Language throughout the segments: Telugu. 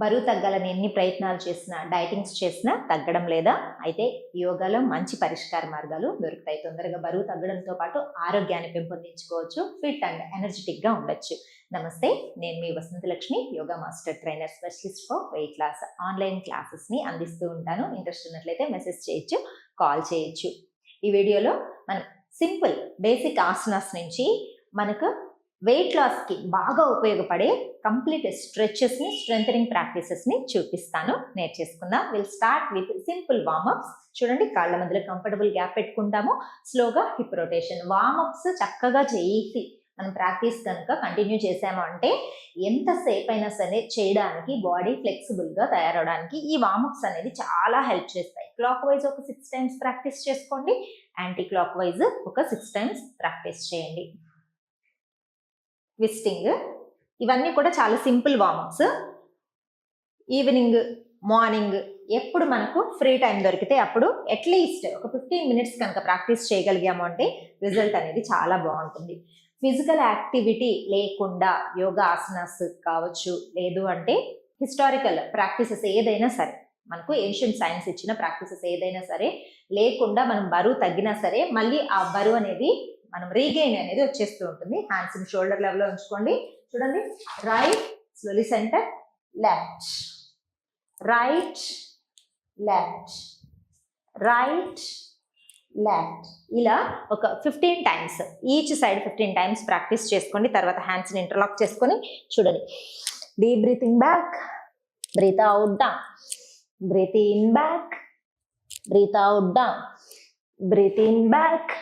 బరువు తగ్గాలని ఎన్ని ప్రయత్నాలు చేసినా, డైటింగ్స్ చేసినా తగ్గడం లేదా? అయితే యోగాలో మంచి పరిష్కార మార్గాలు దొరుకుతాయి. తొందరగా బరువు తగ్గడంతో పాటు ఆరోగ్యాన్ని పెంపొందించుకోవచ్చు, ఫిట్ అండ్ ఎనర్జెటిక్గా ఉండొచ్చు. నమస్తే, నేను మీ Vasanthalakshmi, yoga master trainer specialist for weight loss. Online క్లాసెస్ని అందిస్తూ ఉంటాను. ఇంట్రెస్ట్ ఉన్నట్లయితే మెసేజ్ చేయొచ్చు, కాల్ చేయొచ్చు. ఈ వీడియోలో మనం సింపుల్ బేసిక్ ఆసనాస్ నుంచి మనకు వెయిట్ లాస్కి బాగా ఉపయోగపడే కంప్లీట్ స్ట్రెచెస్ని, స్ట్రెంథనింగ్ ప్రాక్టీసెస్ని చూపిస్తాను. నేర్చేసుకుందాం. Will start with simple warmups. చూడండి, కాళ్ళ మధ్యలో కంఫర్టబుల్ గ్యాప్ పెట్టుకుంటాము. స్లోగా హిప్ రొటేషన్. వార్మప్స్ చక్కగా చేసి మనం ప్రాక్టీస్ కనుక కంటిన్యూ చేసాము అంటే ఎంతసేపు అయినా సరే చేయడానికి, బాడీ ఫ్లెక్సిబుల్గా తయారవడానికి ఈ వార్మప్స్ అనేది చాలా హెల్ప్ చేస్తాయి. క్లాక్ వైజ్ ఒక 6 times ప్రాక్టీస్ చేసుకోండి, యాంటీ క్లాక్ వైజ్ ఒక 6 times ప్రాక్టీస్ చేయండి. ట్విస్టింగ్, ఇవన్నీ కూడా చాలా సింపుల్ వార్మప్స్. ఈవినింగ్, మార్నింగ్ ఎప్పుడు మనకు ఫ్రీ టైం దొరికితే అప్పుడు అట్లీస్ట్ ఒక 15 minutes కనుక ప్రాక్టీస్ చేయగలిగాము అంటే రిజల్ట్ అనేది చాలా బాగుంటుంది. ఫిజికల్ యాక్టివిటీ లేకుండా యోగా ఆసనాస్ కావచ్చు, లేదు అంటే హిస్టారికల్ ప్రాక్టీసెస్ ఏదైనా సరే, మనకు ఏన్షియంట్ సైన్స్ ఇచ్చిన ప్రాక్టీసెస్ ఏదైనా సరే లేకుండా మనం బరువు తగ్గినా సరే మళ్ళీ ఆ బరువు అనేది మనం రీగెయిన్ అనేది వచ్చేస్తూ ఉంటుంది. హ్యాండ్స్ ని షోల్డర్ లెవెల్లో ఉంచుకోండి. చూడండి, right, slowly centre, left, right, left, right, left. ఇలా ఒక 15 times, each side 15 times practice చేసుకోండి. తర్వాత హ్యాండ్స్ని ఇంటర్లాక్ చేసుకొని చూడండి. Deep breathing back, breathe out down, breathe in back, breathe out down, breathe in back,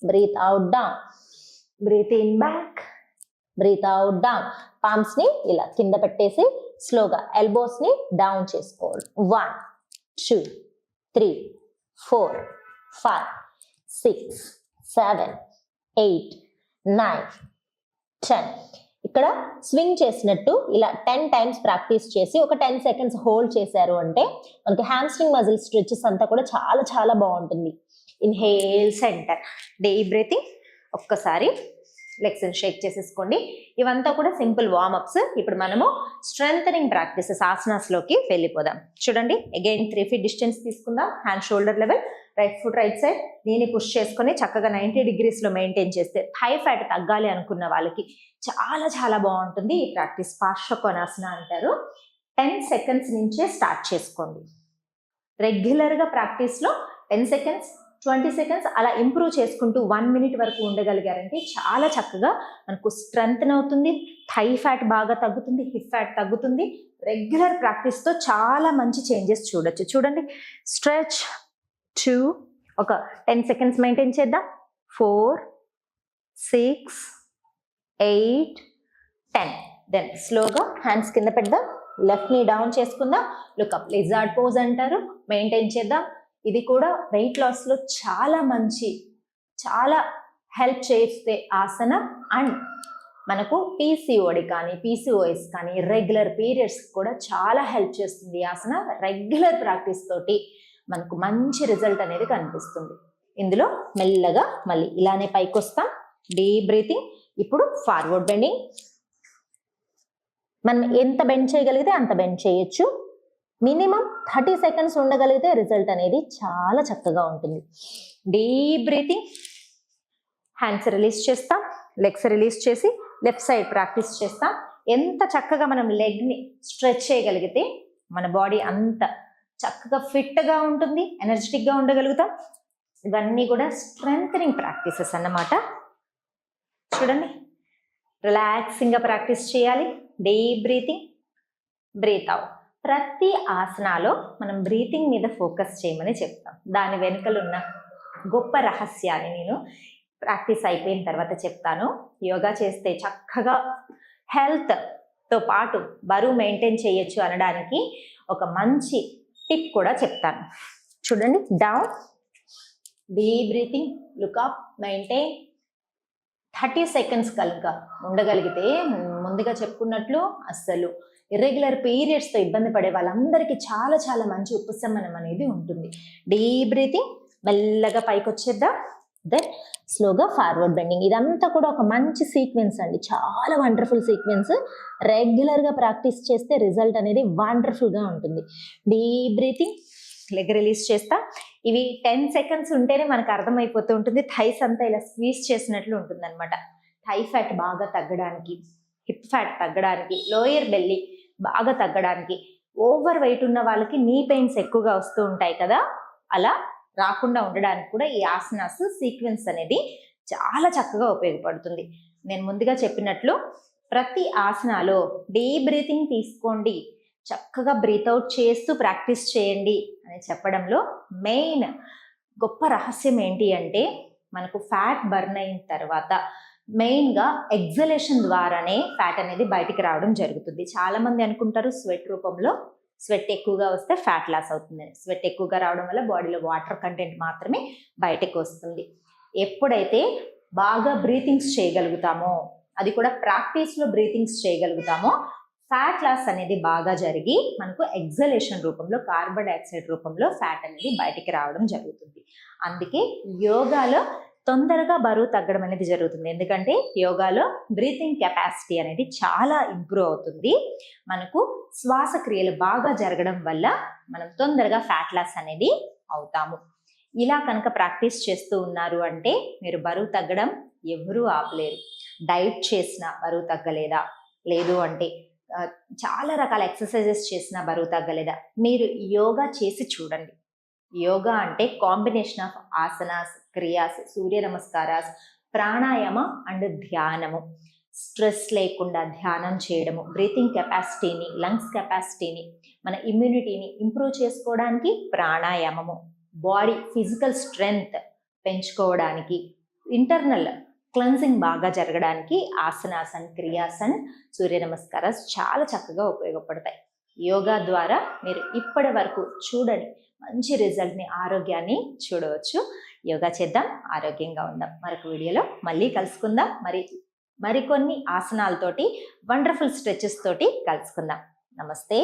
breathe out down, breathe in back, breathe out down. palms ని ఇలా కింద పెట్టేసి స్లోగా ఎల్బోస్ ని డౌన్ చేసుకోవాలి. 1 2 3 4 5 6 7 8 9 10. ఇక్కడ స్వింగ్ చేసినట్టు ఇలా 10 times ప్రాక్టీస్ చేసి ఒక 10 seconds హోల్డ్ చేశారు అంటే మనకి హ్యామ్స్ట్రింగ్ మజిల్ స్ట్రెచెస్ అంతా కూడా చాలా చాలా బాగుంటుంది. Inhale, centre, deep breathing. ఒక్కసారి లెగ్స్ షేక్ చేసేసుకోండి. ఇవంతా కూడా సింపుల్ వార్మప్స్. ఇప్పుడు మనము స్ట్రెంథనింగ్ ప్రాక్టీసెస్ ఆసనాస్లోకి వెళ్ళిపోదాం. చూడండి, అగైన్ 3 feet డిస్టెన్స్ తీసుకుందాం. Hand shoulder level, right foot right side, దీన్ని పుష్ చేసుకొని చక్కగా 90 degrees మెయింటైన్ చేస్తే థై ఫ్యాట్ తగ్గాలి అనుకున్న వాళ్ళకి చాలా చాలా బాగుంటుంది ఈ ప్రాక్టీస్. పార్శ్వకోణాసన అంటారు. 10 seconds నుంచే స్టార్ట్ చేసుకోండి. రెగ్యులర్గా ప్రాక్టీస్లో 10 seconds 20 seconds అలా ఇంప్రూవ్ చేసుకుంటూ 1 minute వరకు ఉండగలిగారంటే చాలా చక్కగా మనకు స్ట్రెంగ్త్ అవుతుంది. థై ఫ్యాట్ బాగా తగ్గుతుంది, హిప్ ఫ్యాట్ తగ్గుతుంది. రెగ్యులర్ ప్రాక్టీస్తో చాలా మంచి చేంజెస్ చూడొచ్చు. చూడండి, స్ట్రెచ్ 2, ఒక 10 seconds మెయింటైన్ చేద్దాం. 4 6 8 10. దెన్ స్లోగా హ్యాండ్స్ కింద పెడదాం. లెఫ్ట్ ని డౌన్ చేసుకుందాం. లుక్అప్, లిజార్డ్ పోజ్ అంటారు. మెయింటైన్ చేద్దాం. ఇది కూడా వెయిట్ లాస్లో చాలా మంచి, చాలా హెల్ప్ చేస్తే ఆసన. అండ్ మనకు పీసీఓడి కానీ పీసీఓఎస్ కానీ రెగ్యులర్ పీరియడ్స్ కూడా చాలా హెల్ప్ చేస్తుంది ఈ ఆసన. రెగ్యులర్ ప్రాక్టీస్ తోటి మనకు మంచి రిజల్ట్ అనేది కనిపిస్తుంది. ఇందులో మెల్లగా మళ్ళీ ఇలానే పైకి వస్తాం. Deep breathing. ఇప్పుడు ఫార్వర్డ్ బెండింగ్. మనం ఎంత బెండ్ చేయగలిగితే అంత బెండ్ చేయొచ్చు. మినిమం 30 seconds ఉండగలిగితే రిజల్ట్ అనేది చాలా చక్కగా ఉంటుంది. Deep breathing. హ్యాండ్స్ రిలీజ్ చేస్తాం, లెగ్స్ రిలీజ్ చేసి లెఫ్ట్ సైడ్ ప్రాక్టీస్ చేస్తాం. ఎంత చక్కగా మనం లెగ్ని స్ట్రెచ్ చేయగలిగితే మన బాడీ అంత చక్కగా ఫిట్గా ఉంటుంది, ఎనర్జెటిక్గా ఉండగలుగుతాం. ఇవన్నీ కూడా స్ట్రెంథనింగ్ ప్రాక్టీసెస్ అన్నమాట. చూడండి, రిలాక్సింగ్గా ప్రాక్టీస్ చేయాలి. Deep breathing, breathe out. ప్రతి ఆసనాలో మనం బ్రీతింగ్ మీద ఫోకస్ చేయమని చెప్తాం. దాని వెనుకలున్న గొప్ప రహస్యాన్ని నేను ప్రాక్టీస్ అయిపోయిన తర్వాత చెప్తాను. యోగా చేస్తే చక్కగా హెల్త్తో పాటు బరువు మెయింటైన్ చేయొచ్చు అనడానికి ఒక మంచి టిప్ కూడా చెప్తాను. చూడండి, down, deep breathing, look up, maintain. 30 seconds కనుక ఉండగలిగితే ముందుగా చెప్పుకున్నట్లు అస్సలు ఇర్రెగ్యులర్ పీరియడ్స్తో ఇబ్బంది పడే వాళ్ళందరికీ చాలా చాలా మంచి ఉపశమనం అనేది ఉంటుంది. డీప్ బ్రీతింగ్, మెల్లగా పైకి వచ్చేద్దాం. దెన్ స్లోగా ఫార్వర్డ్ బెండింగ్. ఇదంతా కూడా ఒక మంచి సీక్వెన్స్ అండి, చాలా వండర్ఫుల్ సీక్వెన్స్. రెగ్యులర్గా ప్రాక్టీస్ చేస్తే రిజల్ట్ అనేది వండర్ఫుల్గా ఉంటుంది. డీప్ బ్రీతింగ్, లెగ్ రిలీజ్ చేస్తా. ఇవి 10 సెకండ్స్ ఉంటేనే మనకు అర్థమైపోతూ ఉంటుంది. థైస్ అంతా ఇలా స్క్వీజ్ చేసినట్లు ఉంటుంది అనమాట. థై ఫ్యాట్ బాగా తగ్గడానికి, హిప్ ఫ్యాట్ తగ్గడానికి, లోయర్ బెల్లీ బాగా తగ్గడానికి, ఓవర్ వెయిట్ ఉన్న వాళ్ళకి నీ పెయిన్స్ ఎక్కువగా వస్తూ ఉంటాయి కదా, అలా రాకుండా ఉండడానికి కూడా ఈ ఆసనాస్ సీక్వెన్స్ అనేది చాలా చక్కగా ఉపయోగపడుతుంది. నేను ముందుగా చెప్పినట్లు ప్రతి ఆసనాలో డీప్ బ్రీతింగ్ తీసుకోండి, చక్కగా బ్రీత్ అవుట్ చేస్తూ ప్రాక్టీస్ చేయండి అని చెప్పడంలో మెయిన్ గొప్ప రహస్యం ఏంటి అంటే, మనకు ఫ్యాట్ బర్న్ అయిన తర్వాత మెయిన్గా ఎగ్జలేషన్ ద్వారానే ఫ్యాట్ అనేది బయటికి రావడం జరుగుతుంది. చాలామంది అనుకుంటారు స్వెట్ రూపంలో, స్వెట్ ఎక్కువగా వస్తే ఫ్యాట్ లాస్ అవుతుంది. స్వెట్ ఎక్కువగా రావడం వల్ల బాడీలో వాటర్ కంటెంట్ మాత్రమే బయటకు వస్తుంది. ఎప్పుడైతే బాగా బ్రీతింగ్స్ చేయగలుగుతామో, అది కూడా ప్రాక్టీస్లో బ్రీతింగ్స్ చేయగలుగుతామో, ఫ్యాట్ లాస్ అనేది బాగా జరిగి మనకు ఎగ్జలేషన్ రూపంలో, కార్బన్ డైఆక్సైడ్ రూపంలో ఫ్యాట్ అనేది బయటికి రావడం జరుగుతుంది. అందుకే యోగాలో తొందరగా బరువు తగ్గడం అనేది జరుగుతుంది. ఎందుకంటే యోగాలో బ్రీతింగ్ కెపాసిటీ అనేది చాలా ఇంప్రూవ్ అవుతుంది. మనకు శ్వాసక్రియలు బాగా జరగడం వల్ల మనం తొందరగా ఫ్యాట్ లాస్ అనేది అవుతాము. ఇలా కనుక ప్రాక్టీస్ చేస్తూ ఉన్నారు అంటే మీరు బరువు తగ్గడం ఎవరూ ఆపలేరు. డైట్ చేసిన బరువు తగ్గలేదా, లేదు అంటే చాలా రకాల ఎక్సర్సైజెస్ చేసిన బరువు తగ్గలేదా, మీరు యోగా చేసి చూడండి. యోగా అంటే combination of asanas, kriyas, Surya Namaskaras, pranayama and ధ్యానము. స్ట్రెస్ లేకుండా ధ్యానం చేయడము, బ్రీతింగ్ కెపాసిటీని, లంగ్స్ కెపాసిటీని, మన ఇమ్యూనిటీని ఇంప్రూవ్ చేసుకోవడానికి ప్రాణాయామము, బాడీ ఫిజికల్ స్ట్రెంగ్త్ పెంచుకోవడానికి, ఇంటర్నల్ క్లెన్సింగ్ బాగా జరగడానికి ఆసనాసన్, క్రియాసన్, సూర్య నమస్కారాస్ చాలా చక్కగా ఉపయోగపడతాయి. యోగా ద్వారా మీరు ఇప్పటి వరకు చూడని మంచి రిజల్ట్ని, ఆరోగ్యాన్ని చూడవచ్చు. యోగా చేద్దాం, ఆరోగ్యంగా ఉందాం. మరొక వీడియోలో మళ్ళీ కలుసుకుందాం. మరికొన్ని ఆసనాలతోటి, వండర్ఫుల్ స్ట్రెచెస్ తోటి కలుసుకుందాం. నమస్తే.